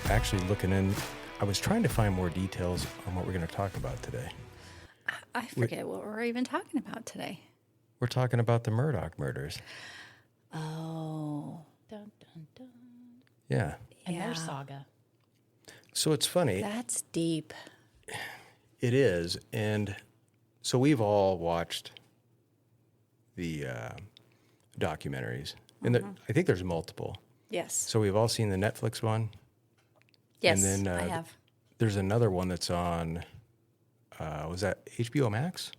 actually looking in. I was trying to find more details on what we're going to talk about today. I forget what we're even talking about today. We're talking about the Murdaugh murders. Oh. Dun, dun, dun. Yeah. And their Yeah. saga. So it's funny. That's deep. It is. And so we've all watched the documentaries. And I think there's multiple. Yes. So we've all seen the Netflix one. Yes, and then, I have. There's another one that's on, was that HBO Max?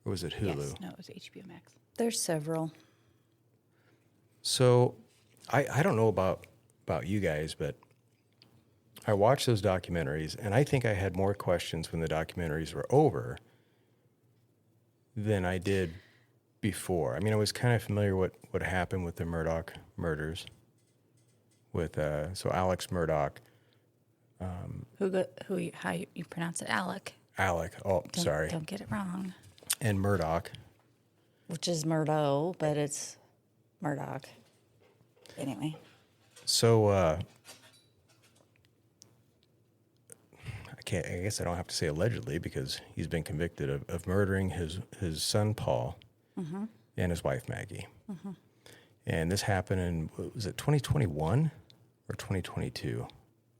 Or was it Hulu? Yes, no, it was HBO Max. There's several. So I don't know about you guys, but I watched those documentaries, and I think I had more questions when the documentaries were over than I did before. I mean, I was kind of familiar what happened with the Murdaugh murders, with so Alex Murdaugh. How you pronounce it? Alec. Sorry. Don't get it wrong. And Murdaugh. Which is Murdaugh, but it's Murdaugh. Anyway. So I guess I don't have to say allegedly because he's been convicted of murdering his son Paul and his wife Maggie. And this happened in, was it 2021 or 2022?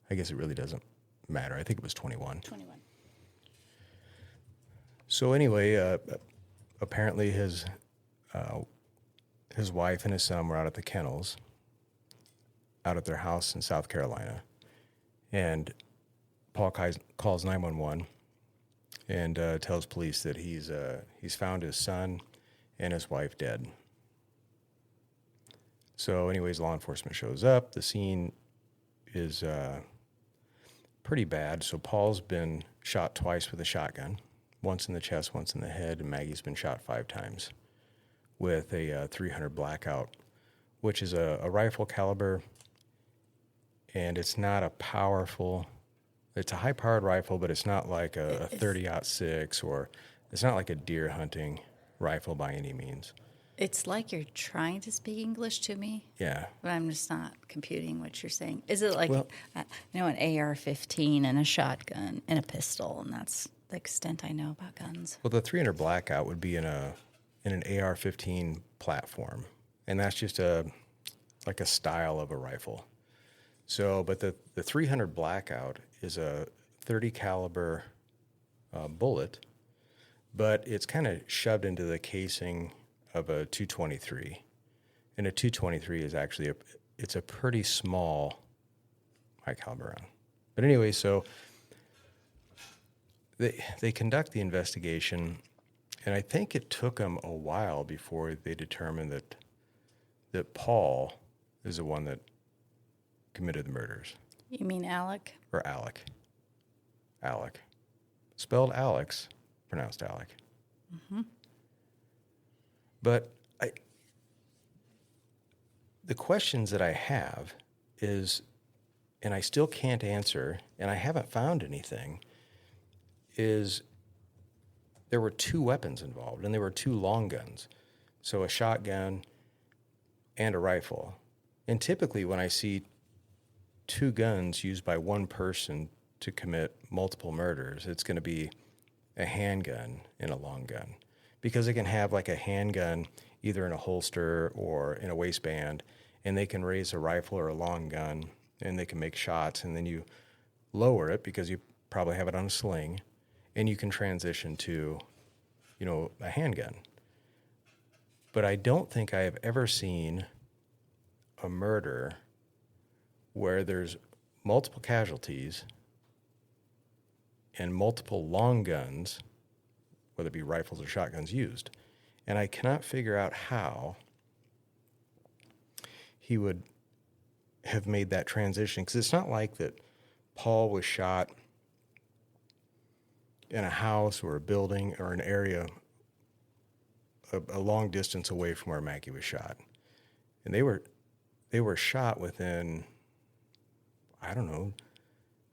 I guess it really doesn't matter. I think it was 21. 21. So anyway, apparently his wife and his son were out at the kennels, out at their house in South Carolina, and Paul calls 911 and tells police that he's found his son and his wife dead. So anyways, law enforcement shows up. The scene is pretty bad. So Paul's been shot twice with a shotgun, once in the chest, once in the head, and Maggie's been shot 5 times with a 300 Blackout, which is a rifle caliber, and it's not a powerful. It's a high-powered rifle, but it's not like a 30-06, or it's not like a deer hunting rifle by any means. It's like you're trying to speak English to me. Yeah. But I'm just not computing what you're saying. Is it like, Well- an AR-15 and a shotgun and a pistol, and that's the extent I know about guns. Well, the 300 Blackout would be in an AR-15 platform, and that's just like a style of a rifle. So, but the 300 Blackout is a 30 caliber bullet, but it's kind of shoved into the casing of a 223, and a 223 is actually it's a pretty small high caliber round. But anyway, so they conduct the investigation, and I think it took them a while before they determined that Paul is the one that committed the murders. You mean Alec? Or Alec. Alec. Spelled Alex, pronounced Alec. Mm-hmm. But the questions that I have is, and I still can't answer, and I haven't found anything, is there were 2 weapons involved, and there were 2 long guns. So a shotgun and a rifle. And typically when I see 2 guns used by one person to commit multiple murders, it's going to be a handgun and a long gun. Because they can have like a handgun either in a holster or in a waistband, and they can raise a rifle or a long gun, and they can make shots, and then you lower it because you probably have it on a sling, and you can transition to, a handgun. But I don't think I have ever seen a murder where there's multiple casualties and multiple long guns, whether it be rifles or shotguns, used. And I cannot figure out how he would have made that transition, because it's not like that Paul was shot in a house or a building or an area a long distance away from where Maggie was shot. And they were shot within,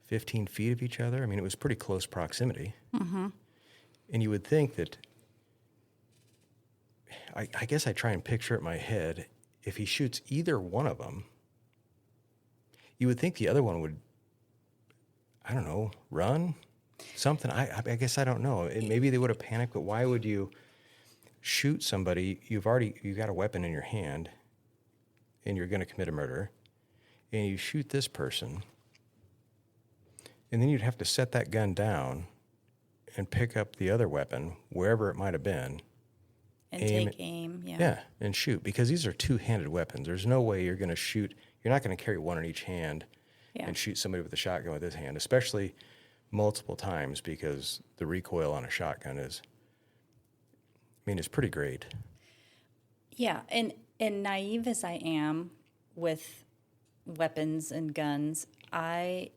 15 feet of each other. I mean, it was pretty close proximity. Mm-hmm. And you would think that, I guess I try and picture it in my head, if he shoots either one of them, you would think the other one would I don't know, run? Something. I guess I don't know. And maybe they would have panicked, but why would you shoot somebody? You got a weapon in your hand and you're going to commit a murder, and you shoot this person, and then you'd have to set that gun down and pick up the other weapon, wherever it might have been. And take aim, Yeah, and shoot, because these are two-handed weapons. There's no way you're going to shoot. You're not going to carry one in each hand and shoot somebody with a shotgun with this hand, especially multiple times, because the recoil on a shotgun is, it's pretty great. Yeah, and naive as I am with weapons and guns, I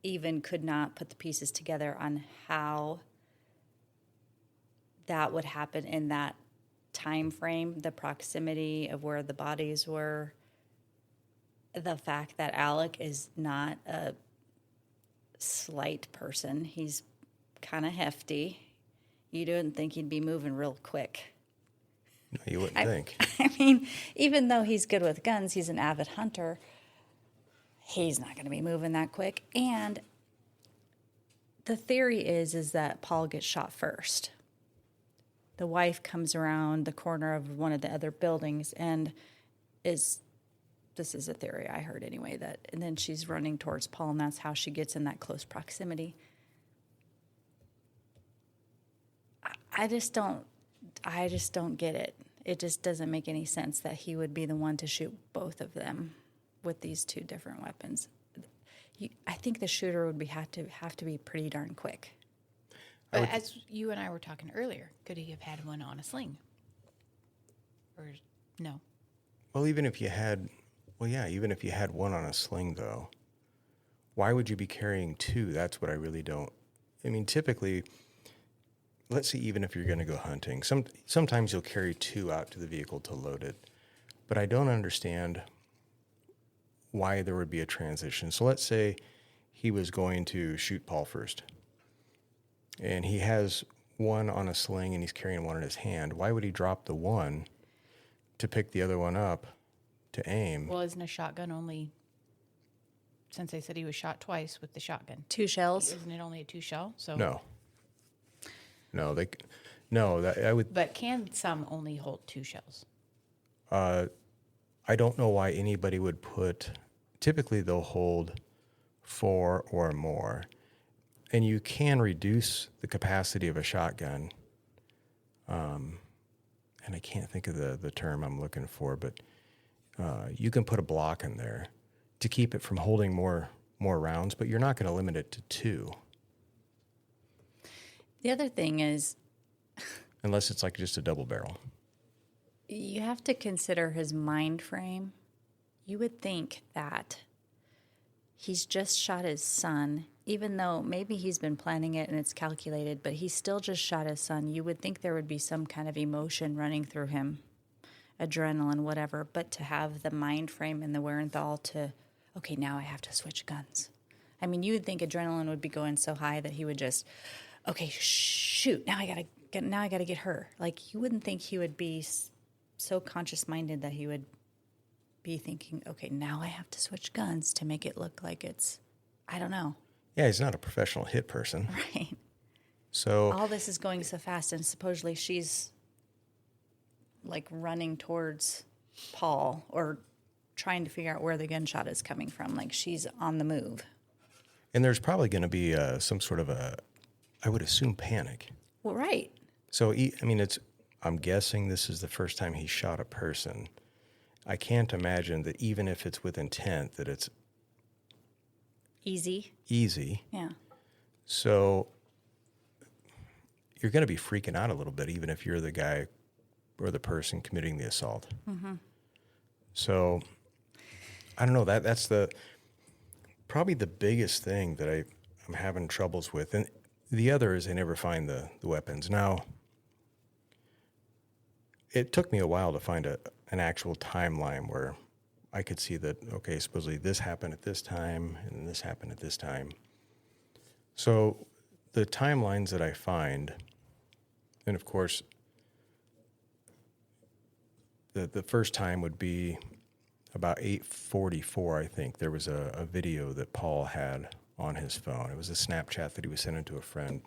even could not put the pieces together on how that would happen in that time frame, the proximity of where the bodies were, the fact that Alec is not a slight person. He's kind of hefty. You didn't think he'd be moving real quick. No, you wouldn't think. I mean, even though he's good with guns, he's an avid hunter, he's not going to be moving that quick. And the theory is that Paul gets shot first. The wife comes around the corner of one of the other buildings and this is a theory I heard anyway, and then she's running towards Paul, and that's how she gets in that close proximity. I just don't get it. It just doesn't make any sense that he would be the one to shoot both of them with these two different weapons. I think the shooter would have to be pretty darn quick. But as you and I were talking earlier, could he have had one on a sling? Or no? Well, even if you had one on a sling, though, why would you be carrying two? That's what I really don't. Typically, let's say even if you're going to go hunting, sometimes you'll carry two out to the vehicle to load it. But I don't understand why there would be a transition. So let's say he was going to shoot Paul first, and he has one on a sling and he's carrying one in his hand. Why would he drop the one to pick the other one up to aim? Well, isn't a shotgun only, since they said he was shot twice with the shotgun? 2 shells? Isn't it only a 2 shell? So I would. But can some only hold 2 shells? I don't know why anybody would put. Typically, they'll hold 4 or more, and you can reduce the capacity of a shotgun. And I can't think of the term I'm looking for, but you can put a block in there to keep it from holding more rounds, but you're not going to limit it to 2. The other thing is, unless it's like just a double barrel. you have to consider his mind frame. You would think that he's just shot his son, even though maybe he's been planning it and it's calculated, but he still just shot his son. You would think there would be some kind of emotion running through him, adrenaline, whatever, but to have the mind frame and the wherewithal to, okay, now I have to switch guns. You would think adrenaline would be going so high that he would just, okay, shoot, now I gotta get her. Like, you wouldn't think he would be so conscious-minded that he would be thinking, okay, now I have to switch guns to make it look like it's, I don't know. Yeah, he's not a professional hit person. Right. So all this is going so fast, and supposedly she's like running towards Paul or trying to figure out where the gunshot is coming from. Like, she's on the move. And there's probably going to be some sort of I would assume, panic. Well, right. So, I'm guessing this is the first time he shot a person. I can't imagine that even if it's with intent, that it's easy. Yeah. So you're going to be freaking out a little bit, even if you're the guy or the person committing the assault. Mm-hmm. So I don't know. That's probably the biggest thing that I'm having troubles with. And the other is they never find the weapons. Now, it took me a while to find an actual timeline where I could see that, okay, supposedly this happened at this time and this happened at this time. So the timelines that I find, and of course, the first time would be about 8:44, I think. There was a video that Paul had on his phone. It was a Snapchat that he was sending to a friend.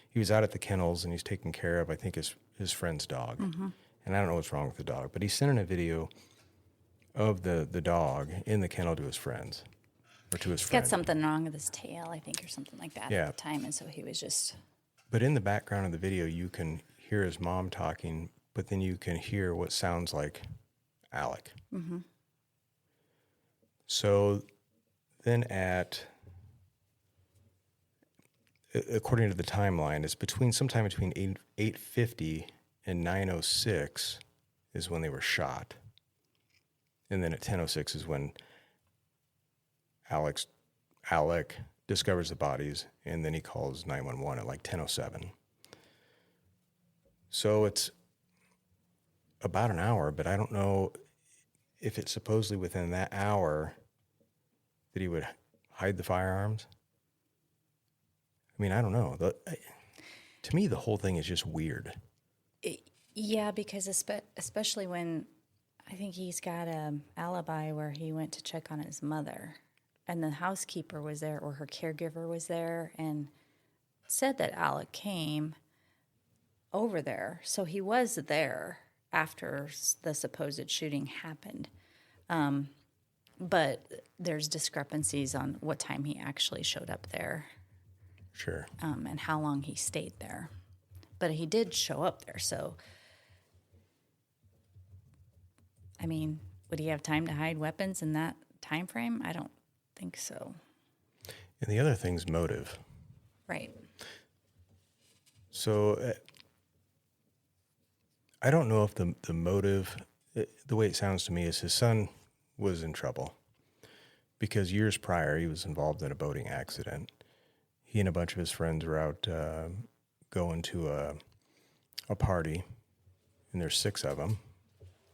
He was out at the kennels and he's taking care of, I think, his friend's dog. And I don't know what's wrong with the dog, but he's sending a video of the dog in the kennel to his friends, or to his friend. Got something wrong with his tail, I think, or something like that Yeah. at the time, and so he was just... But in the background of the video, you can hear his mom talking, but then you can hear what sounds like Alec. So then according to the timeline, it's sometime between 8:50 and 9:06 is when they were shot. And then at 10:06 is when Alec discovers the bodies, and then he calls 911 at like 10:07. So it's about an hour, but I don't know if it's supposedly within that hour that he would hide the firearms. I mean, I don't know. To me, the whole thing is just weird. Yeah, because especially when I think he's got an alibi where he went to check on his mother, and the housekeeper was there, or her caregiver was there, and said that Alec came over there. So he was there after the supposed shooting happened. But there's discrepancies on what time he actually showed up there. Sure. And how long he stayed there. But he did show up there, so... I mean, would he have time to hide weapons in that time frame? I don't think so. And the other thing's motive. Right. So I don't know if the motive, the way it sounds to me, is his son was in trouble because years prior he was involved in a boating accident. He and a bunch of his friends were out going to a party, and there's 6 of them,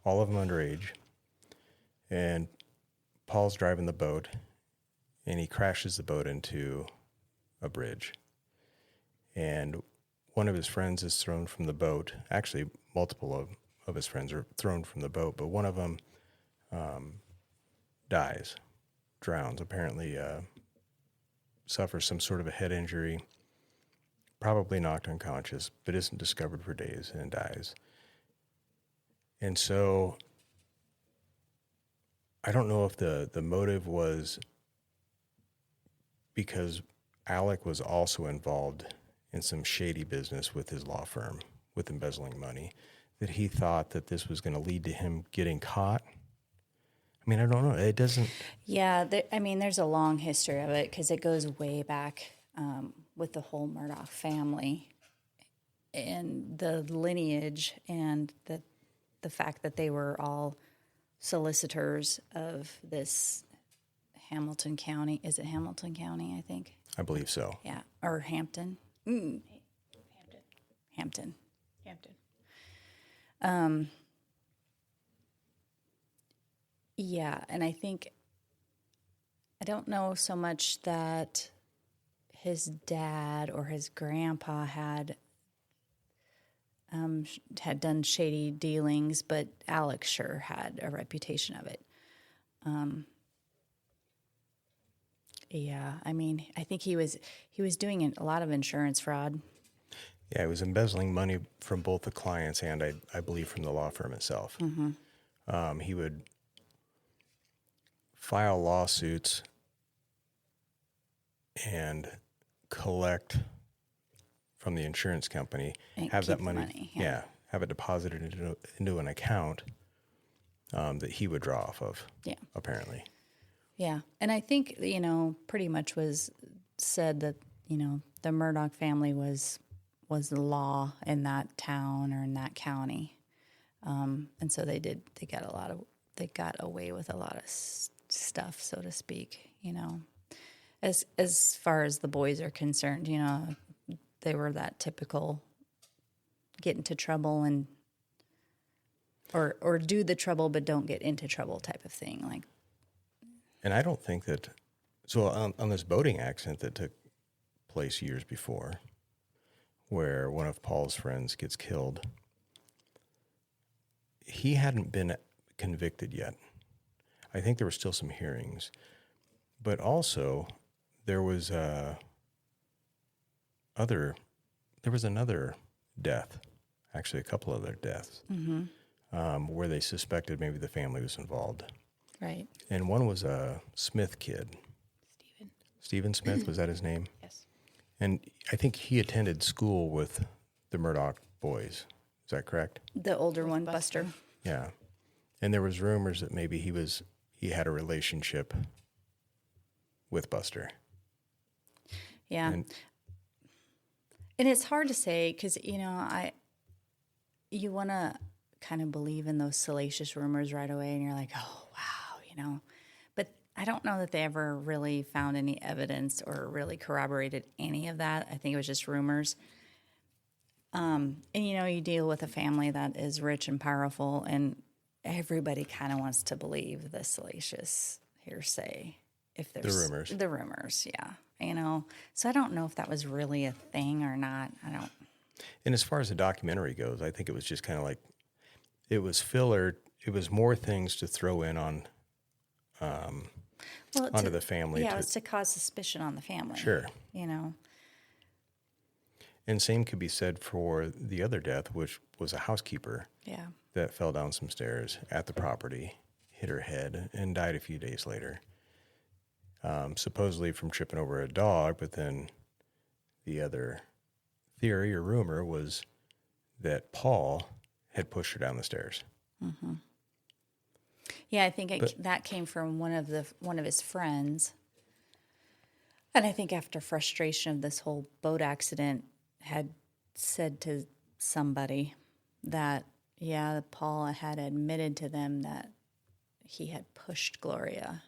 all of them underage. And Paul's driving the boat, and he crashes the boat into a bridge. And one of his friends is thrown from the boat. Actually, multiple of his friends are thrown from the boat, but one of them dies, drowns, apparently suffers some sort of a head injury, probably knocked unconscious, but isn't discovered for days and dies. And so I don't know if the motive was because Alec was also involved in some shady business with his law firm, with embezzling money, that he thought that this was going to lead to him getting caught. I mean, I don't know. It doesn't... Yeah, there's a long history of it because it goes way back with the whole Murdaugh family and the lineage and the fact that they were all solicitors of this Hamilton County. Is it Hamilton County, I think? I believe so. Yeah, or Hampton. Hampton. Yeah, and I don't know so much that his dad or his grandpa had done shady dealings, but Alex sure had a reputation of it. Yeah, I mean, I think he was doing a lot of insurance fraud. Yeah, he was embezzling money from both the clients and I believe from the law firm itself. He would file lawsuits and collect from the insurance company, And have that keep the money, money, have it deposited into an account that he would draw off of, apparently. Yeah, and I think, pretty much was said that, the Murdaugh family was the law in that town or in that county. And so they got away with a lot of stuff, so to speak, As far as the boys are concerned, they were that typical get into trouble and or do the trouble but don't get into trouble type of thing. Like, and I don't think that, so on this boating accident that took place years before, where one of Paul's friends gets killed, he hadn't been convicted yet. I think there were still some hearings. But also, there was another death, actually a couple other deaths, where they suspected maybe the family was involved. Right. And one was a Smith kid. Stephen Smith, was that his name? Yes. And I think he attended school with the Murdaugh boys. Is that correct? The older one, Buster. Yeah. And there was rumors that maybe he had a relationship with Buster. Yeah. And it's hard to say because, you want to kind of believe in those salacious rumors right away and you're like, oh, wow, But I don't know that they ever really found any evidence or really corroborated any of that. I think it was just rumors. And, you deal with a family that is rich and powerful and everybody kind of wants to believe the salacious hearsay. If there's the rumors, yeah. So I don't know if that was really a thing or not. I don't. And as far as the documentary goes, I think it was just kind of like, it was filler. It was more things to throw in on, onto the family. Yeah, it was to cause suspicion on the family. Sure. And same could be said for the other death, which was a housekeeper. Yeah. That fell down some stairs at the property, hit her head, and died a few days later. Supposedly from tripping over a dog, but then the other theory or rumor was that Paul had pushed her down the stairs. Mm-hmm. Yeah, I think that came from one of his friends. And I think after frustration of this whole boat accident, had said to somebody that, Paul had admitted to them that he had pushed Gloria.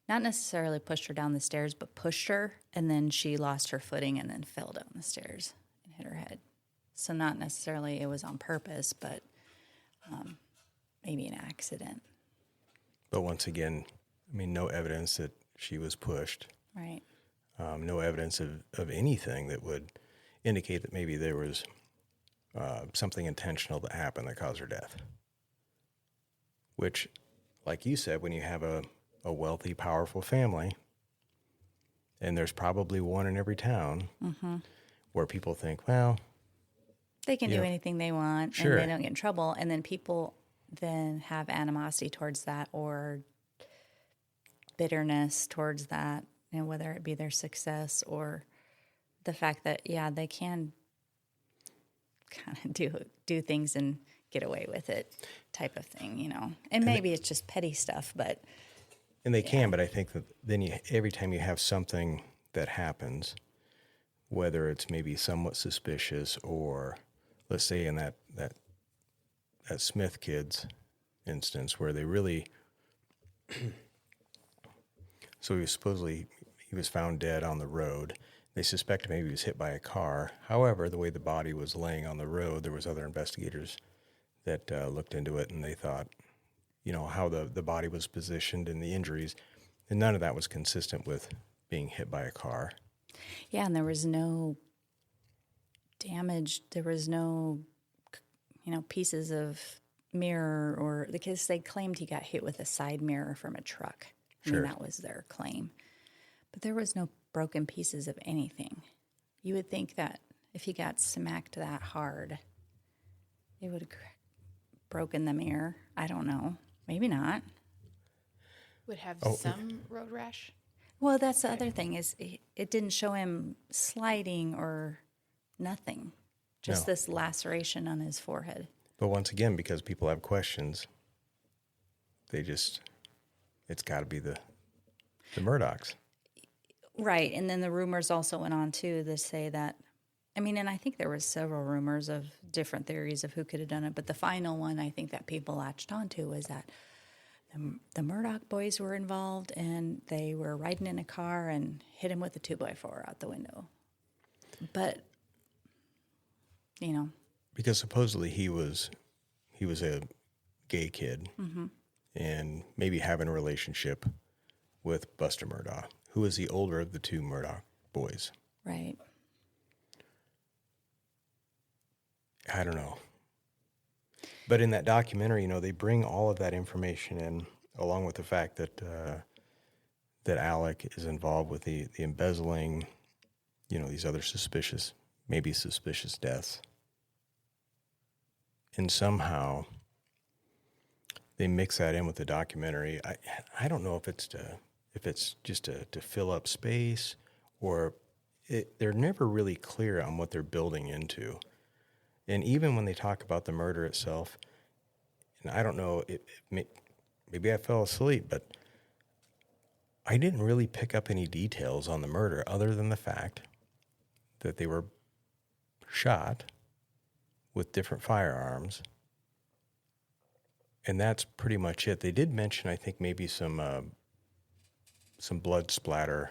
Not necessarily pushed her down the stairs, but pushed her, and then she lost her footing and then fell down the stairs and hit her head. So not necessarily it was on purpose, but maybe an accident. But once again, no evidence that she was pushed. Right. No evidence of anything that would indicate that maybe there was something intentional that happened that caused her death. Which, like you said, when you have a wealthy, powerful family, and there's probably one in every town, where people think, well, they can do anything they want, sure, and they don't get in trouble, and then people then have animosity towards that or bitterness towards that, whether it be their success or the fact that, they can kind of do things and get away with it type of thing, And maybe it's just petty stuff, but... And they can, but I think that then every time you have something that happens, whether it's maybe somewhat suspicious or, let's say in that Smith kid's instance where they really... So he was found dead on the road. They suspected maybe he was hit by a car. However, the way the body was laying on the road, there was other investigators that looked into it, and they thought, how the body was positioned and the injuries, and none of that was consistent with being hit by a car. Yeah, and there was no damage. There was no, pieces of mirror or because they claimed he got hit with a side mirror from a truck. Sure. That was their claim. But there was no broken pieces of anything. You would think that if he got smacked that hard, it would have broken the mirror. I don't know. Maybe not. Would have some road rash. Well, that's the other thing is it didn't show him sliding or nothing. Just this laceration on his forehead. But once again, because people have questions, it's got to be the Murdaughs. Right, and then the rumors also went on, too, to say that, and I think there was several rumors of different theories of who could have done it, but the final one I think that people latched onto was that the Murdaugh boys were involved, and they were riding in a car and hit him with a 2x4 out the window. But, Because supposedly he was a gay kid, and maybe having a relationship with Buster Murdaugh, who is the older of the two Murdaugh boys. Right. I don't know. But in that documentary, they bring all of that information in, along with the fact that that Alec is involved with the embezzling, these other maybe suspicious deaths. And somehow they mix that in with the documentary. I don't know if it's just to fill up space, or they're never really clear on what they're building into. And even when they talk about the murder itself, and I don't know, maybe I fell asleep, but I didn't really pick up any details on the murder other than the fact that they were shot with different firearms. And that's pretty much it. They did mention, I think, maybe some blood splatter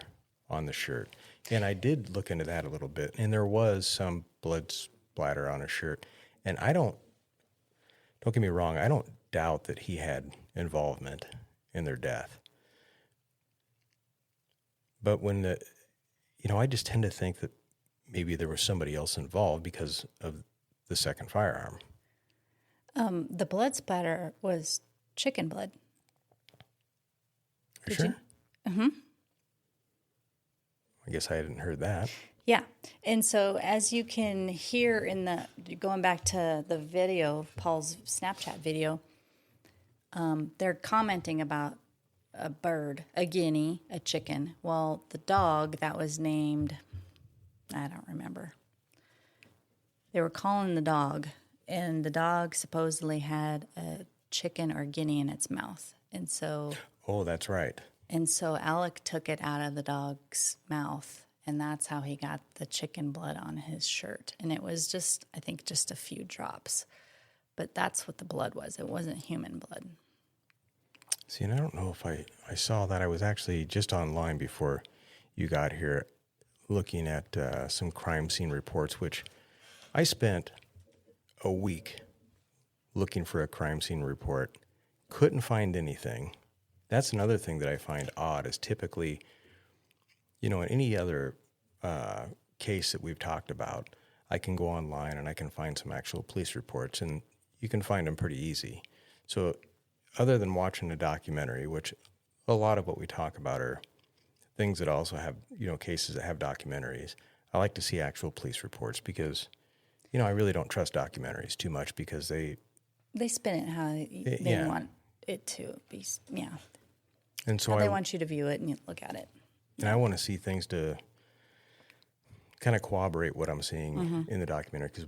on the shirt. And I did look into that a little bit, and there was some blood splatter on his shirt. And don't get me wrong, I don't doubt that he had involvement in their death. But when I just tend to think that maybe there was somebody else involved because of the second firearm. The blood splatter was chicken blood. Are you sure? Mm-hmm. I guess I hadn't heard that. Yeah. And so as you can hear going back to the video, Paul's Snapchat video, they're commenting about a bird, a guinea, a chicken. Well, the dog that was named, I don't remember. They were calling the dog, and the dog supposedly had a chicken or guinea in its mouth. And so... Oh, that's right. And so Alec took it out of the dog's mouth, and that's how he got the chicken blood on his shirt. And it was just a few drops. But that's what the blood was. It wasn't human blood. See, and I don't know if I saw that. I was actually just online before you got here looking at some crime scene reports, which I spent a week looking for a crime scene report. Couldn't find anything. That's another thing that I find odd is typically, in any other case that we've talked about, I can go online and I can find some actual police reports, and you can find them pretty easy. So other than watching a documentary, which a lot of what we talk about are things that also have, cases that have documentaries, I like to see actual police reports because, I really don't trust documentaries too much because they spin it how they want it to be. Yeah. And so they want you to view it and you look at it. And I want to see things to kind of corroborate what I'm seeing in the documentary because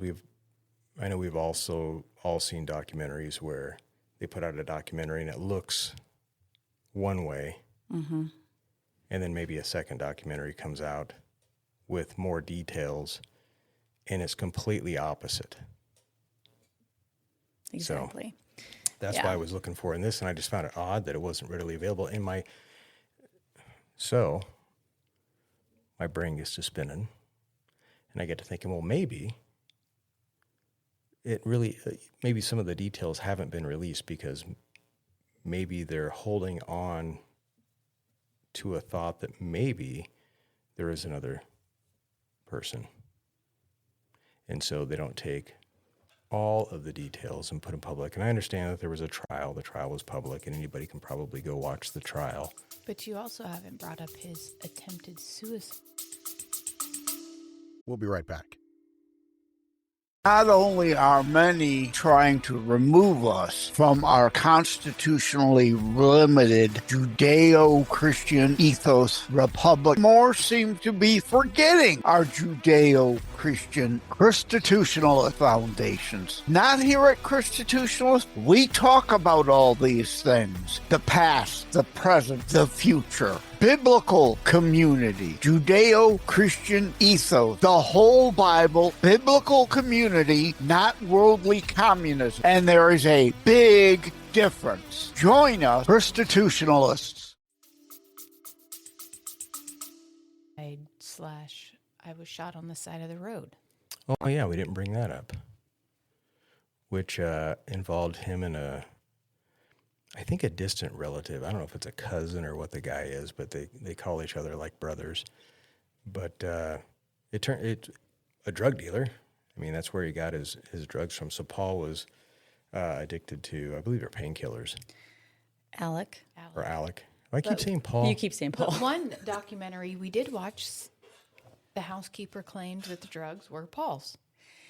I know we've also all seen documentaries where they put out a documentary and it looks one way, and then maybe a second documentary comes out with more details, and it's completely opposite. Exactly. So that's why I was looking for in this, and I just found it odd that it wasn't readily available in my. So my brain gets to spinning, and I get to thinking, well, maybe maybe some of the details haven't been released because maybe they're holding on to a thought that maybe there is another person. And so they don't take all of the details and put them public. And I understand that there was a trial. The trial was public, and anybody can probably go watch the trial. But you also haven't brought up his attempted suicide. We'll be right back. Not only are many trying to remove us from our constitutionally limited Judeo-Christian ethos republic, more seem to be forgetting our Judeo-Christian Constitutionalist foundations. Not here at Constitutionalist, we talk about all these things. The past, the present, the future. Biblical community, Judeo-Christian ethos, the whole Bible, biblical community, not worldly communism. And there is a big difference. Join us, Constitutionalists. I was shot on the side of the road. Oh, yeah, we didn't bring that up, which involved him and I think a distant relative. I don't know if it's a cousin or what the guy is, but they call each other like brothers. But it's a drug dealer. I mean, that's where he got his drugs from. So Paul was addicted to, I believe they're painkillers. Alec. Or Alec. I keep saying Paul. You keep saying Paul. But one documentary we did watch, the housekeeper claimed that the drugs were Paul's.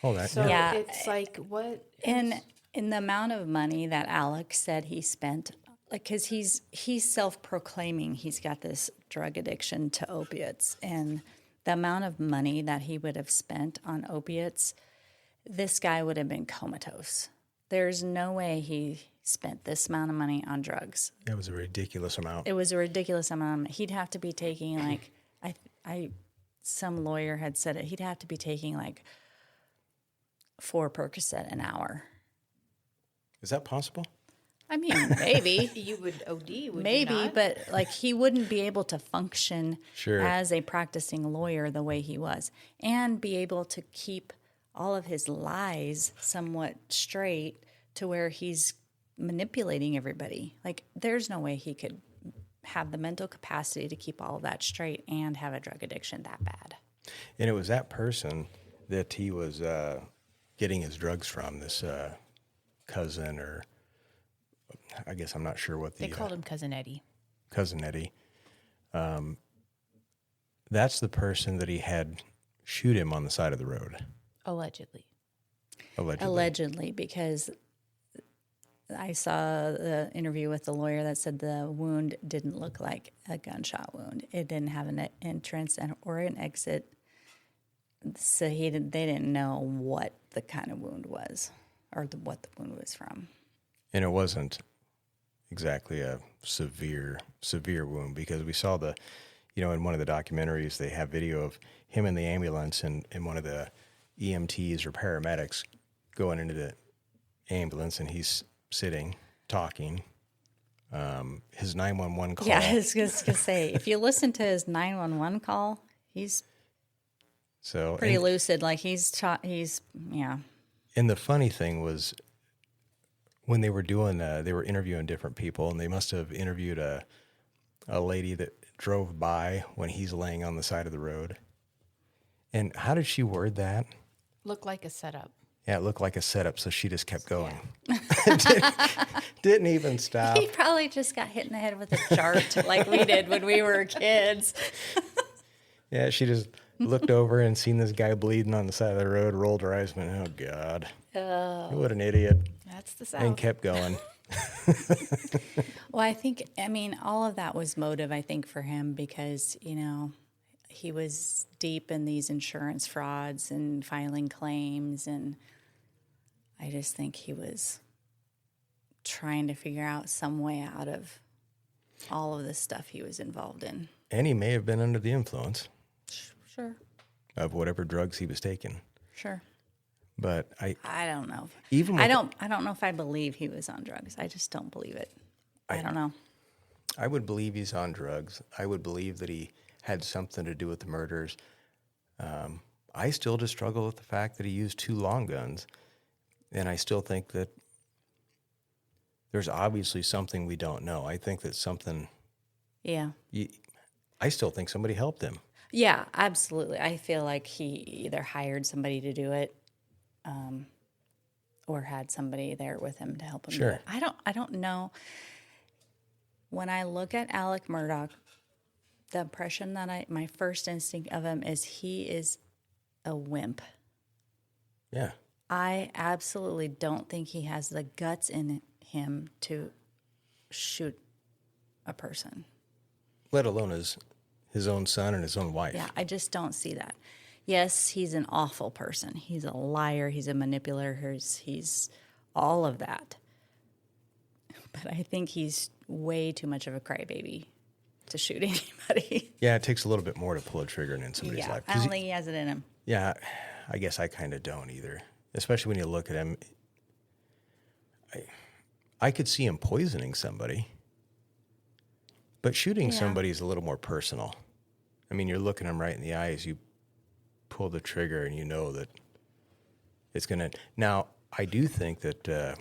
Oh, that. So Yeah. it's like, what? In the amount of money that Alex said he spent, like, because he's self-proclaiming he's got this drug addiction to opiates, and the amount of money that he would have spent on opiates, this guy would have been comatose. There's no way he spent this amount of money on drugs. That was a ridiculous amount. It was a ridiculous amount. He'd have to be taking like some lawyer had said it. He'd have to be taking like 4 Percocet an hour. Is that possible? I mean, maybe. You would OD, would Maybe, you not? but like he wouldn't be able to function Sure. as a practicing lawyer the way he was, and be able to keep all of his lies somewhat straight to where he's manipulating everybody. Like, there's no way he could have the mental capacity to keep all of that straight and have a drug addiction that bad. And it was that person that he was getting his drugs from, this cousin, or I guess I'm not sure what the... They called him Cousin Eddie. Cousin Eddie. That's the person that he had shoot him on the side of the road. Allegedly. Allegedly, because I saw the interview with the lawyer that said the wound didn't look like a gunshot wound. It didn't have an entrance or an exit. So they didn't know what the kind of wound was, or what the wound was from. And it wasn't exactly a severe wound, because we saw in one of the documentaries, they have video of him in the ambulance and one of the EMTs or paramedics going into the ambulance, and he's sitting, talking. His 911 call. Yeah, I was just going to say, if you listen to his 911 call, he's pretty lucid. Like, he's. And the funny thing was, when they were they were interviewing different people, and they must have interviewed a lady that drove by when he's laying on the side of the road. And how did she word that? Looked like a setup. Yeah, it looked like a setup, so she just kept going. Didn't even stop. He probably just got hit in the head with a chart like we did when we were kids. Yeah, she just looked over and seen this guy bleeding on the side of the road, rolled her eyes, and went, oh, God. What an idiot. That's the South. And kept going. Well, all of that was motive, I think, for him, because, he was deep in these insurance frauds and filing claims, and I just think he was trying to figure out some way out of all of this stuff he was involved in. And he may have been under the influence Sure. of whatever drugs he was taking. Sure. But I don't know. I don't know if I believe he was on drugs. I just don't believe it. I don't know. I would believe he's on drugs. I would believe that he had something to do with the murders. I still just struggle with the fact that he used 2 long guns, and I still think that there's obviously something we don't know. I think that something... Yeah. I still think somebody helped him. Yeah, absolutely. I feel like he either hired somebody to do it, or had somebody there with him to help him do Sure. it. I don't know. When I look at Alec Murdaugh, the impression that my first instinct of him is he is a wimp. Yeah. I absolutely don't think he has the guts in him to shoot a person. Let alone his own son and his own wife. Yeah, I just don't see that. Yes, he's an awful person. He's a liar. He's a manipulator. He's all of that. But I think he's way too much of a crybaby to shoot anybody. Yeah, it takes a little bit more to pull a trigger in somebody's life. I don't think he has it in him. Yeah, I guess I kind of don't either. Especially when you look at him. I could see him poisoning somebody. But shooting somebody is a little more personal. I mean, you're looking him right in the eyes. You pull the trigger and you know that it's going to... Now, I do think that...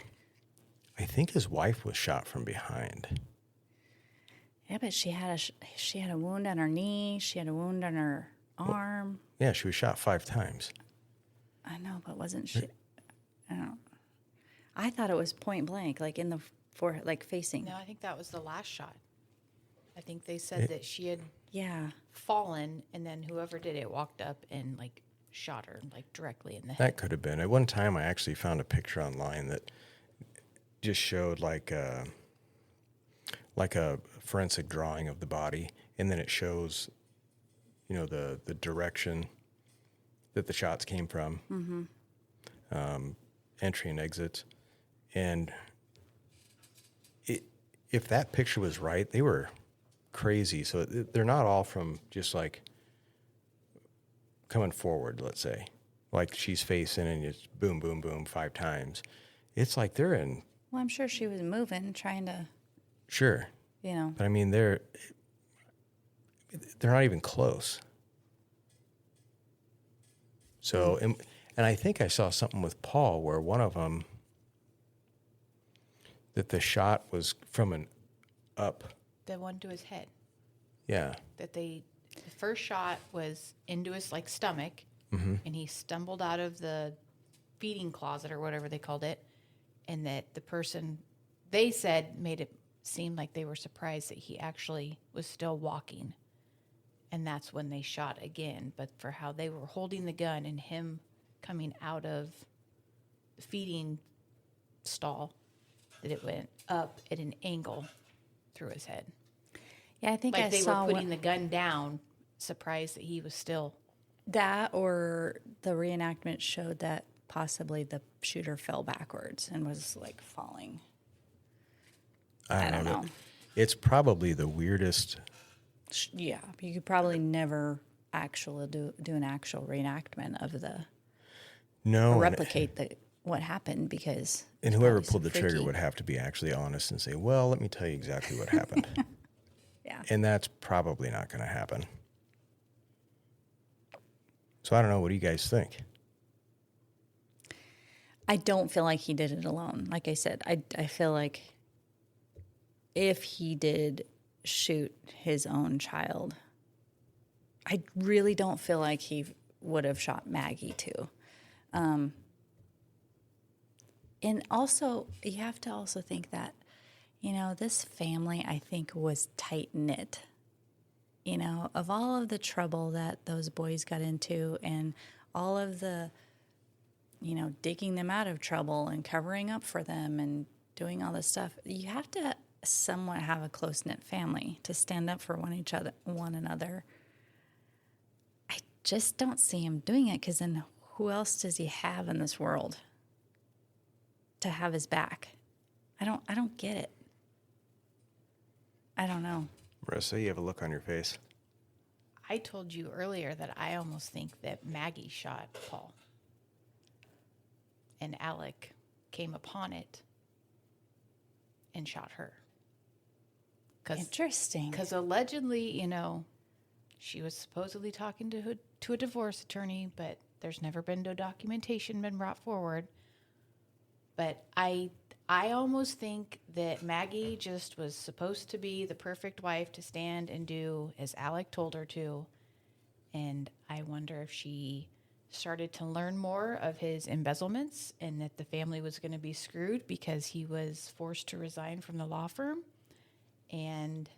I think his wife was shot from behind. Yeah, but she had a wound on her knee. She had a wound on her arm. Yeah, she was shot 5 times. I know, but wasn't she? I don't know. I thought it was point blank, like in the forehead, like facing. No, I think that was the last shot. I think they said that she had Yeah. fallen, and then whoever did it walked up and like shot her like directly in the head. That could have been. At one time, I actually found a picture online that just showed like a forensic drawing of the body, and then it shows, the direction that the shots came from, entry and exit, and if that picture was right, they were crazy. So they're not all from just like coming forward, let's say, like she's facing and it's boom, boom, boom 5 times. It's like they're in. Well, I'm sure she was moving, trying to, Sure. But I mean, they're not even close. So, and I think I saw something with Paul where one of them, that the shot was from an up. The one to his head. Yeah. That the first shot was into his like stomach, and he stumbled out of the feeding closet or whatever they called it, and that the person, they said, made it seem like they were surprised that he actually was still walking, and that's when they shot again. But for how they were holding the gun and him coming out of the feeding stall, that it went up at an angle through his head. Yeah, I think Like I they saw were putting the gun down, surprised that he was still. that, or the reenactment showed that possibly the shooter fell backwards and was like falling. I don't know. It's probably the weirdest. Yeah, you could probably never actually do an actual reenactment of the No. replicate what happened, because And it's whoever probably pulled so the trigger freaky. would have to be actually honest and say, well, let me tell you exactly what happened. Yeah. And that's probably not going to happen. So I don't know. What do you guys think? I don't feel like he did it alone. Like I said, I feel like if he did shoot his own child, I really don't feel like he would have shot Maggie too. And also, you have to also think that, this family, I think, was tight-knit. Of all of the trouble that those boys got into and all of the, digging them out of trouble and covering up for them and doing all this stuff, you have to somewhat have a close-knit family to stand up for one another. I just don't see him doing it, because then who else does he have in this world to have his back? I don't get it. I don't know. Marissa, you have a look on your face. I told you earlier that I almost think that Maggie shot Paul, and Alec came upon it and shot her. Interesting. Because allegedly, she was supposedly talking to a divorce attorney, but there's never been no documentation been brought forward. But I almost think that Maggie just was supposed to be the perfect wife to stand and do as Alec told her to. And I wonder if she started to learn more of his embezzlements, and that the family was going to be screwed because he was forced to resign from the law firm. And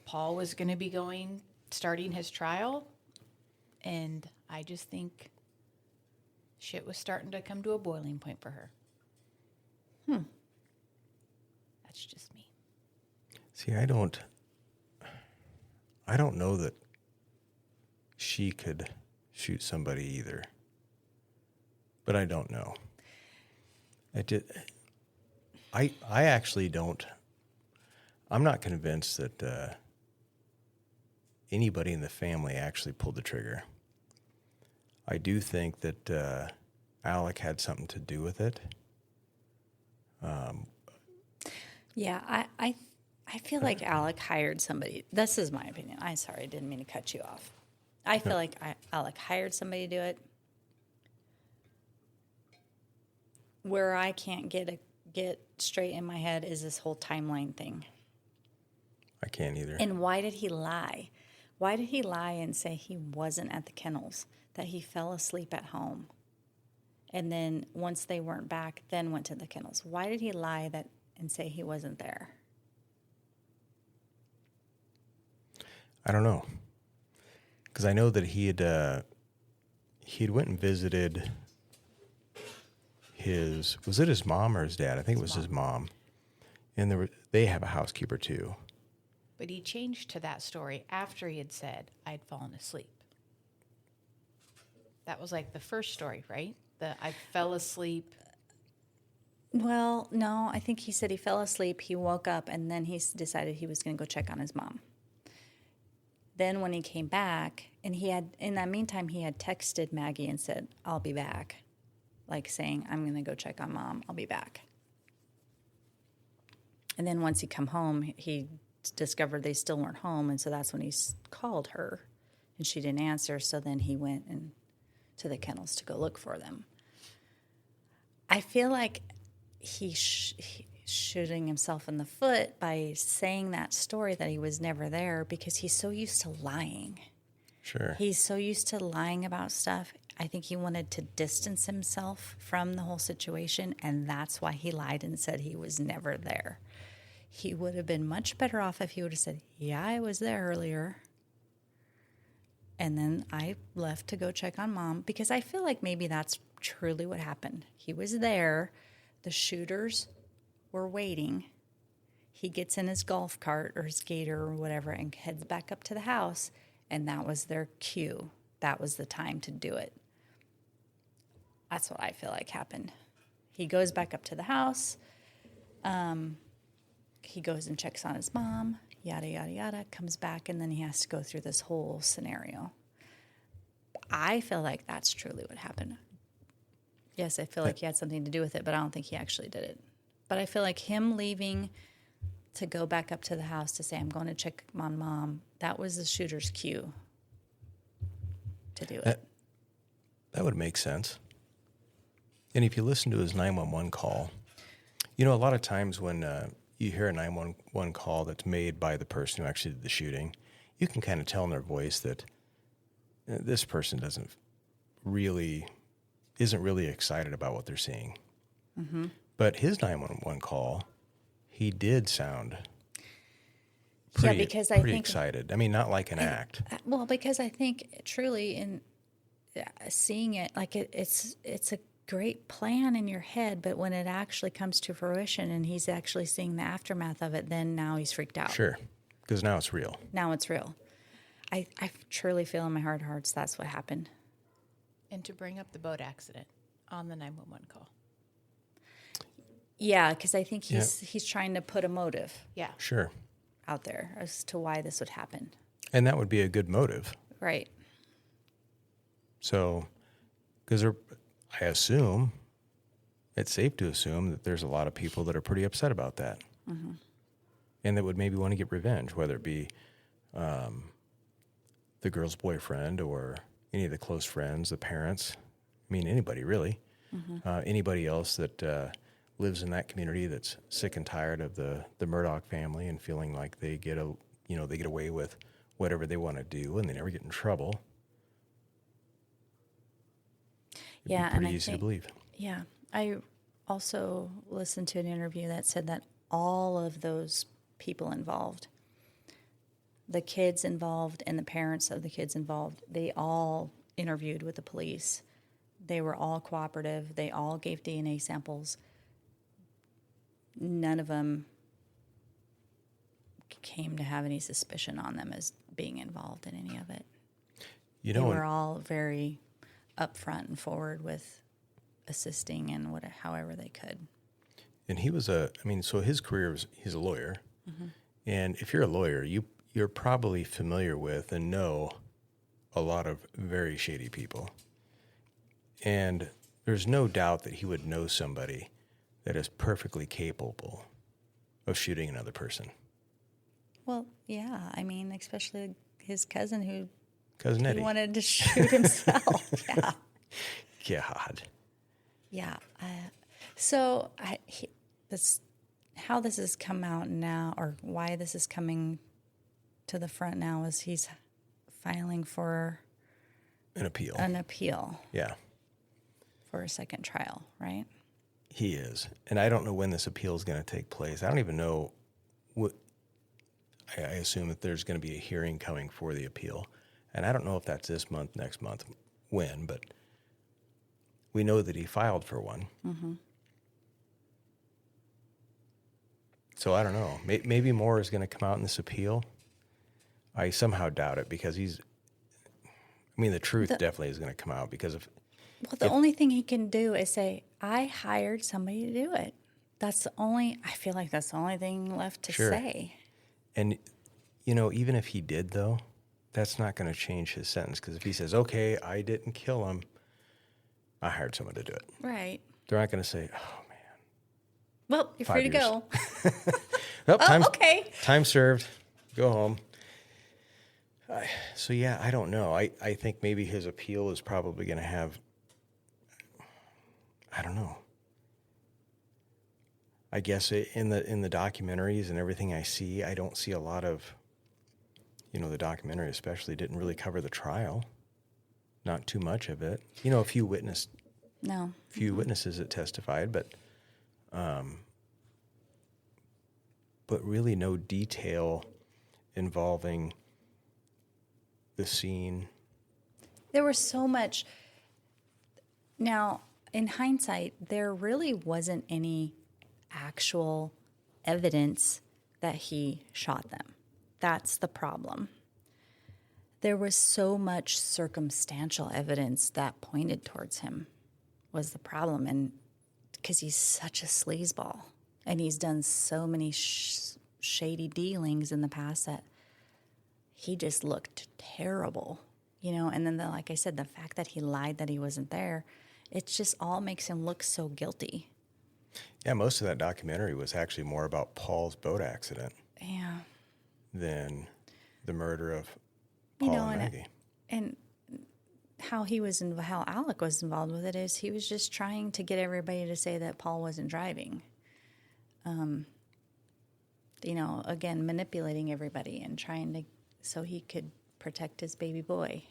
Paul was going to be starting his trial. And I just think shit was starting to come to a boiling point for her. That's just me. See, I don't know that she could shoot somebody either. But I don't know. I actually don't. I'm not convinced that anybody in the family actually pulled the trigger. I do think that Alec had something to do with it. Yeah, I feel like Alec hired somebody. This is my opinion. I didn't mean to cut you off. I feel like Alec hired somebody to do it. Where I can't get straight in my head is this whole timeline thing. I can't either. And why did he lie? Why did he lie and say he wasn't at the kennels, that he fell asleep at home? And then once they weren't back, then went to the kennels. Why did he lie and say he wasn't there? I don't know. Because I know that he'd went and visited was it his mom or his dad? I think it was his mom. And they have a housekeeper too. But he changed to that story after he had said, I'd fallen asleep. That was like the first story, right? I fell asleep. Well, no, I think he said he fell asleep, he woke up, and then he decided he was going to go check on his mom. Then when he came back, and in that meantime, he had texted Maggie and said, I'll be back. Like saying, I'm going to go check on mom, I'll be back. And then once he come home, he discovered they still weren't home, and so that's when he called her, and she didn't answer, so then he went to the kennels to go look for them. I feel like he's shooting himself in the foot by saying that story that he was never there because he's so used to lying. Sure. He's so used to lying about stuff. I think he wanted to distance himself from the whole situation, and that's why he lied and said he was never there. He would have been much better off if he would have said, yeah, I was there earlier, and then I left to go check on mom, because I feel like maybe that's truly what happened. He was there. The shooters were waiting. He gets in his golf cart or his gator or whatever and heads back up to the house, and that was their cue. That was the time to do it. That's what I feel like happened. He goes back up to the house. He goes and checks on his mom, yada, yada, yada, comes back, and then he has to go through this whole scenario. I feel like that's truly what happened. Yes, I feel like he had something to do with it, but I don't think he actually did it. But I feel like him leaving to go back up to the house to say, I'm going to check on mom, that was the shooter's cue to do it. That would make sense. And if you listen to his 911 call, you know, a lot of times when you hear a 911 call that's made by the person who actually did the shooting, you can kind of tell in their voice that this person isn't really excited about what they're seeing. Mm-hmm. But his 911 call, he did sound pretty excited. I mean, not like an act. Well, because I think truly in seeing it, like it's a great plan in your head, but when it actually comes to fruition and he's actually seeing the aftermath of it, then now he's freaked out. Sure, because now it's real. Now it's real. I truly feel in my heart of hearts that's what happened. And to bring up the boat accident on the 911 call. Yeah, because I think he's trying to put a motive Sure. out there as to why this would happen. And that would be a good motive. Right. So, because I assume, it's safe to assume that there's a lot of people that are pretty upset about that. Mm-hmm. And that would maybe want to get revenge, whether it be the girl's boyfriend or any of the close friends, the parents. I mean, anybody really. Mm-hmm. Anybody else that lives in that community that's sick and tired of the Murdaugh family and feeling like they get away with whatever they want to do and they never get in trouble. It'd be pretty easy to believe. Yeah. I also listened to an interview that said that all of those people involved, the kids involved and the parents of the kids involved, they all interviewed with the police. They were all cooperative. They all gave DNA samples. None of them came to have any suspicion on them as being involved in any of it. They were all very upfront and forward with assisting and however they could. And he was so his career was, he's a lawyer. Mm-hmm. And if you're a lawyer, you're probably familiar with and know a lot of very shady people. And there's no doubt that he would know somebody that is perfectly capable of shooting another person. Well, yeah. I mean, especially his cousin Cousin Eddie. He wanted to shoot himself. Yeah. God. Yeah. So how this has come out now, or why this is coming to the front now, is he's filing for An appeal. Yeah. For a second trial, right? He is. And I don't know when this appeal is going to take place. I don't even know I assume that there's going to be a hearing coming for the appeal. And I don't know if that's this month, next month, when, but we know that he filed for one. Mm-hmm. So I don't know. Maybe more is going to come out in this appeal. I somehow doubt it because the truth definitely is going to come out because of. Well, the only thing he can do is say, I hired somebody to do it. I feel like that's the only thing left to say. And, even if he did, though, that's not going to change his sentence. Because if he says, okay, I didn't kill him, I hired someone to do it. Right. They're not going to say, oh, man. Well, you're 5 free to years. go. Okay. Time served. Go home. So, yeah, I don't know. I think maybe his appeal is probably going to have, I don't know. I guess in the documentaries and everything I see, I don't see a lot of, the documentary especially didn't really cover the trial. Not too much of it. A few witnesses that testified, but really no detail involving the scene. There was so much. Now, in hindsight, there really wasn't any actual evidence that he shot them. That's the problem. There was so much circumstantial evidence that pointed towards him was the problem. And because he's such a sleazeball and he's done so many shady dealings in the past that he just looked terrible, and then like I said, the fact that he lied that he wasn't there, it just all makes him look so guilty. Yeah, most of that documentary was actually more about Paul's boat accident. Yeah. Than the murder of Paul and Maggie. And how Alec was involved with it is he was just trying to get everybody to say that Paul wasn't driving. Again, manipulating everybody and so he could protect his baby boy.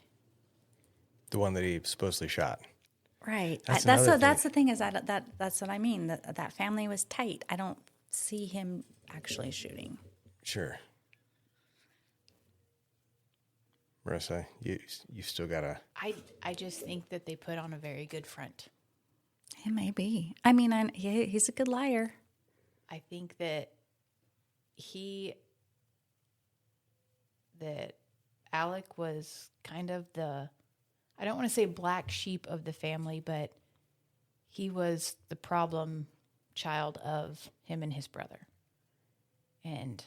The one that he supposedly shot. Right. That's the thing is that's what I mean. That family was tight. I don't see him actually shooting. Sure. Marissa, you still gotta. I just think that they put on a very good front. It may be. He's a good liar. I think that Alec was kind of I don't want to say black sheep of the family, but he was the problem child of him and his brother. And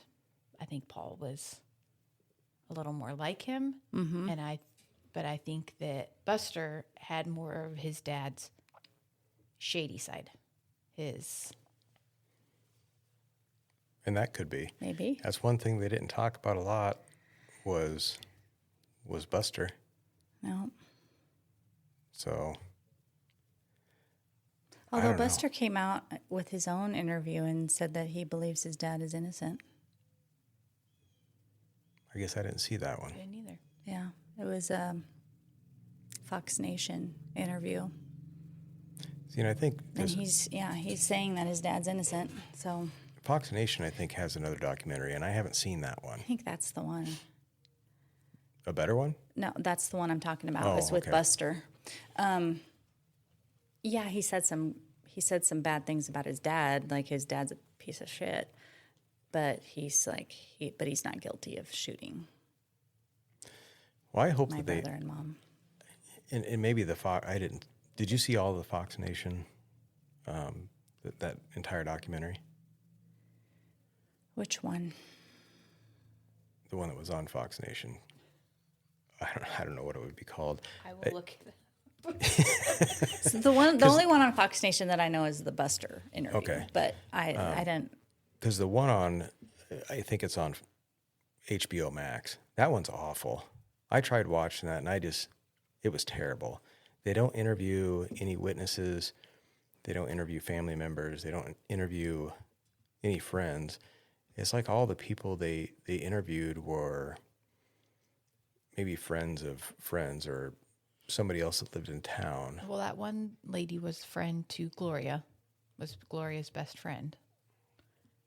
I think Paul was a little more like him. Mm-hmm. But I think that Buster had more of his dad's shady side. And that could be. Maybe. That's one thing they didn't talk about a lot was Buster. No. So. Although Buster came out with his own interview and said that he believes his dad is innocent. I guess I didn't see that one. I didn't either. Yeah, it was a Fox Nation interview. See, and I think... And he's saying that his dad's innocent, so... Fox Nation, I think, has another documentary, and I haven't seen that one. I think that's the one. A better one? No, that's the one I'm talking about. It's with Buster. Yeah, he said some bad things about his dad, like his dad's a piece of shit. But he's not guilty of shooting. Well, I hope my that brother and mom. And maybe the Fox. I didn't. Did you see all the Fox Nation? That entire documentary. Which one? The one that was on Fox Nation. I don't know what it would be called. I will look it up. So the only one on Fox Nation that I know is the Buster interview. Okay. But I didn't. Because the one on, I think it's on HBO Max. That one's awful. I tried watching that, and it was terrible. They don't interview any witnesses. They don't interview family members. They don't interview any friends. It's like all the people they interviewed were maybe friends of friends or somebody else that lived in town. Well, that one lady was friend to Gloria, was Gloria's best friend.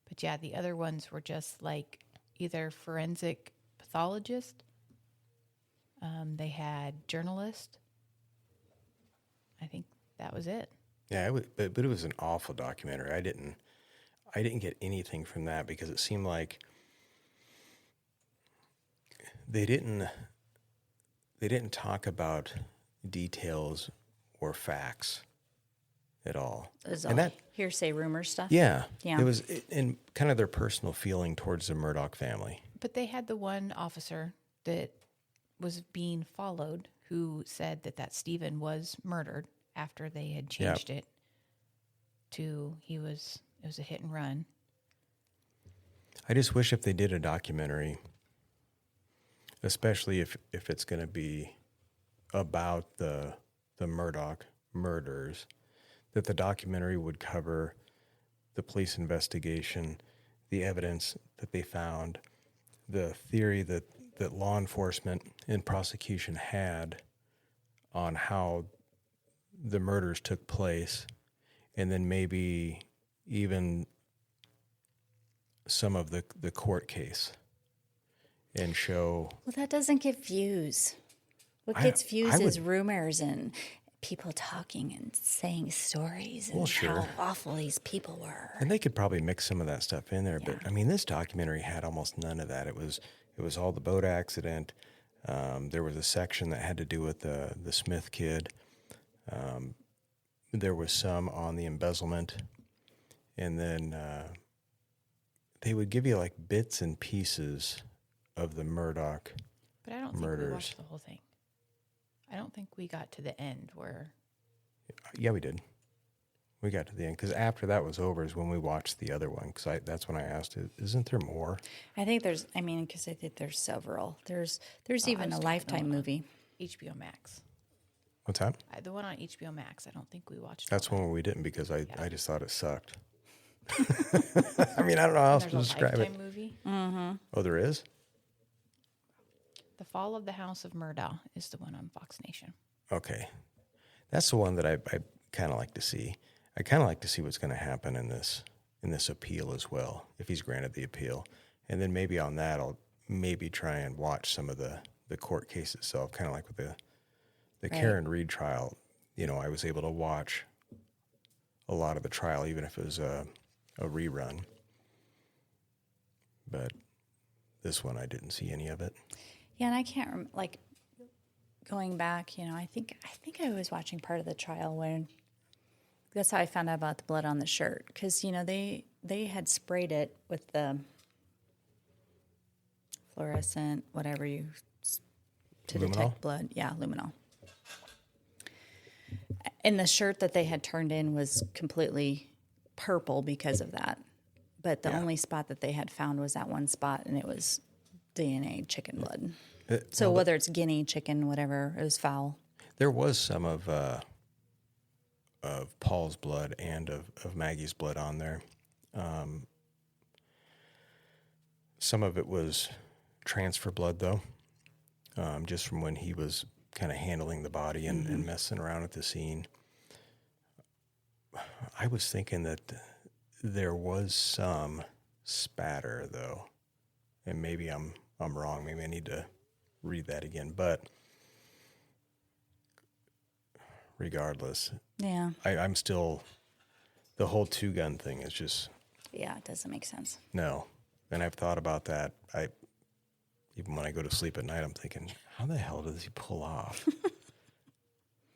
But yeah, the other ones were just like either forensic pathologist. They had journalist. I think that was it. Yeah, but it was an awful documentary. I didn't get anything from that because it seemed like they didn't talk about details or facts at all. It was And all that hearsay, rumor stuff. yeah, Yeah. it was in kind of their personal feeling towards the Murdaugh family. But they had the one officer that was being followed who said that Stephen was murdered after they had changed it to it was a hit and run. I just wish if they did a documentary, especially if it's going to be about the Murdaugh murders, that the documentary would cover the police investigation, the evidence that they found, the theory that law enforcement and prosecution had on how the murders took place, and then maybe even some of the court case and show. Well, that doesn't get views. What gets views is rumors and people talking and saying stories and how awful these people were. And they could probably mix some of that stuff in there, but I mean, this documentary had almost none of that. It was all the boat accident. There was a section that had to do with the Smith kid. There was some on the embezzlement, and then they would give you like bits and pieces of the Murdaugh But I don't think we watched the whole thing. I don't think we got to the end where... Yeah, we did. We got to the end because after that was over is when we watched the other one. Because that's when I asked, "Isn't there more?" I think there's. I mean, because I think there's several. There's even a Lifetime movie. HBO Max. What's that? The one on HBO Max. I don't think we watched. That's one where we didn't because I just thought it sucked. I mean, I don't know how else to describe it. Lifetime movie. Mm-hmm. Oh, there is? The Fall of the House of Murdaugh is the one on Fox Nation. Okay. That's the one that I kind of like to see. I kind of like to see what's going to happen in this appeal as well, if he's granted the appeal. And then maybe on that, I'll maybe try and watch some of the court case itself, kind of like with the Karen Reed trial. You know, I was able to watch a lot of the trial, even if it was a rerun. But this one, I didn't see any of it. Yeah, and I can't like going back. You know, I think I was watching part of the trial when that's how I found out about the blood on the shirt because you know they had sprayed it with the fluorescent whatever you to Luminol? detect blood. Yeah, luminol. And the shirt that they had turned in was completely purple because of that. But the only spot that they had found was that one spot, and it was DNA chicken blood. So whether it's guinea, chicken, whatever, it was foul. There was some of Paul's blood and of Maggie's blood on there. Some of it was transfer blood, though, just from when he was kind of handling the body and messing around at the scene. I was thinking that there was some spatter, though, and maybe I'm wrong. Maybe I need to read that again. But regardless, Yeah. I'm still, the whole 2-gun thing is just... Yeah, it doesn't make sense. No. And I've thought about that. Even when I go to sleep at night, I'm thinking, how the hell does he pull off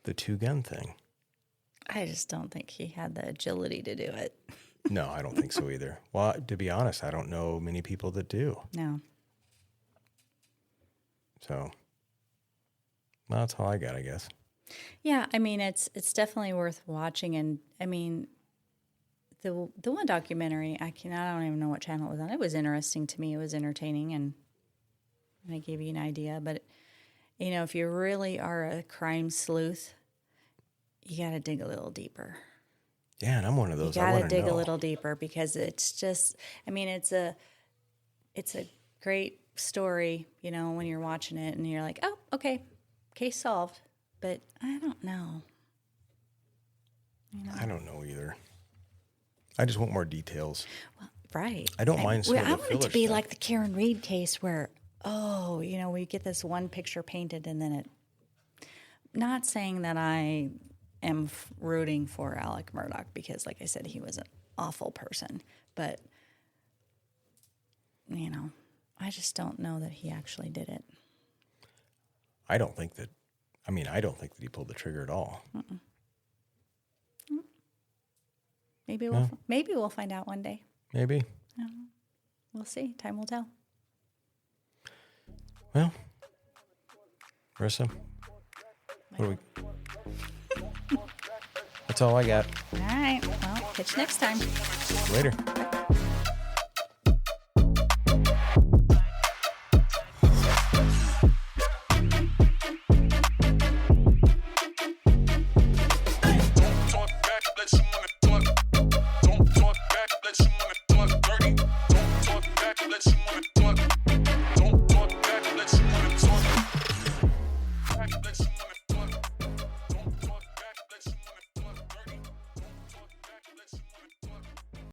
the 2-gun thing? I just don't think he had the agility to do it. No, I don't think so either. Well, to be honest, I don't know many people that do. No. So, well, that's all I got, I guess. Yeah, I mean, it's definitely worth watching. And, I mean, the one documentary, I don't even know what channel it was on. It was interesting to me. It was entertaining, and I gave you an idea. But, you know, if you really are a crime sleuth, you got to dig a little deeper. Yeah, and I'm one of those. You got to dig a little deeper because it's just, I mean, it's a great story, you know, when you're watching it and you're like, oh, okay, case solved. But I don't know. I don't know either. I just want more details. Well, Right. I don't mind some of the I want it to filler be stuff. like the Karen Reed case where, we get this one picture painted and then it. Not saying that I am rooting for Alec Murdaugh because, like I said, he was an awful person. But, I just don't know that he actually did it. I don't think that he pulled the trigger at all. Maybe we'll find out one day. Maybe. We'll see. Time will tell. Well, Marissa, what do we? That's all I got. All right. Well, catch you next time. Later.